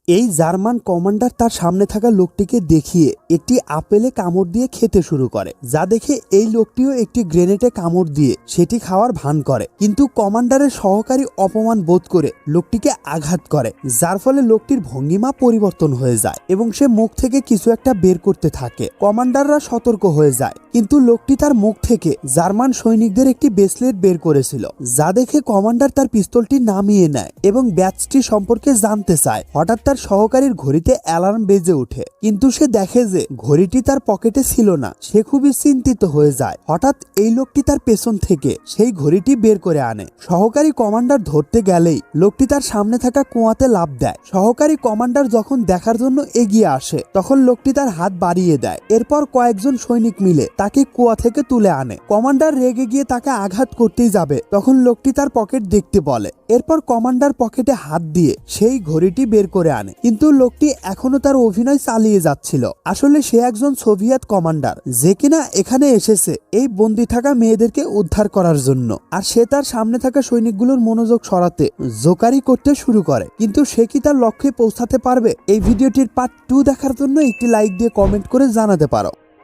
এই German commander তার সামনে থাকা লোকটিকে দেখিয়ে একটি আপেলে কামড় দিয়ে খেতে শুরু করে, যা দেখে এই লোকটিও একটি গ্রেনেডে কামড় দিয়ে সেটি খাওয়ার ভান করে। কিন্তু কমান্ডারের সহকারী অপমান বোধ করে লোকটিকে আঘাত করে, যার ফলে লোকটির ভঙ্গিমা পরিবর্তন হয়ে যায় এবং সে মুখ থেকে কিছু একটা বের করতে থাকে। কমান্ডাররা সতর্ক হয়ে যায়, কিন্তু লোকটি তার মুখ থেকে জার্মান সৈনিকদের একটি ব্রেসলেট বের করেছিল, যা দেখে কমান্ডার তার পিস্তলটি নামিয়ে নেয় এবং ব্যাচটি সম্পর্কে জানতে চায়। হঠাৎ তার সহকারীর ঘড়িতে অ্যালার্ম বেজে ওঠে, কিন্তু সে দেখে যে ঘড়িটি তার পকেটে ছিল না। সে খুবই চিন্তিত হয়ে যায়। হঠাৎ এই লোকটি তার পেছন থেকে সেই ঘড়িটি বের করে আনে। সহকারী কমান্ডার ধরতে গেলেই লোকটি তার সামনে থাকা কুয়াতে লাফ দেয়। সহকারী কমান্ডার যখন দেখার জন্য এগিয়ে আসে, তখন লোকটি তার হাত বাড়িয়ে দেয়। এরপর কয়েকজন সৈনিক মিলে তাকে কুয়া থেকে তুলে আনে। কমান্ডার রেগে গিয়ে তাকে আঘাত করতেই যাবে, তখন লোকটি তার পকেট দেখতে বলে। এরপর কমান্ডার পকেটে হাত দিয়ে সেই ঘড়িটি বের করে আনে, কিন্তু লোকটি এখনো তার অভিনয় চালিয়ে যাচ্ছিল। আসলে সে একজন সোভিয়েত কমান্ডার, যে কিনা এখানে এসেছে এই বন্দী থাকা মেয়েদেরকে উদ্ধার করার জন্য। আর সে তার সামনে থাকা সৈনিকগুলোর মনোযোগ সরাতে জোকারি করতে শুরু করে। কিন্তু সে কি তার লক্ষ্যে পৌঁছাতে পারবে? এই ভিডিওটির পার্ট 2 দেখার জন্য একটি লাইক দিয়ে কমেন্ট করে জানাতে পারো।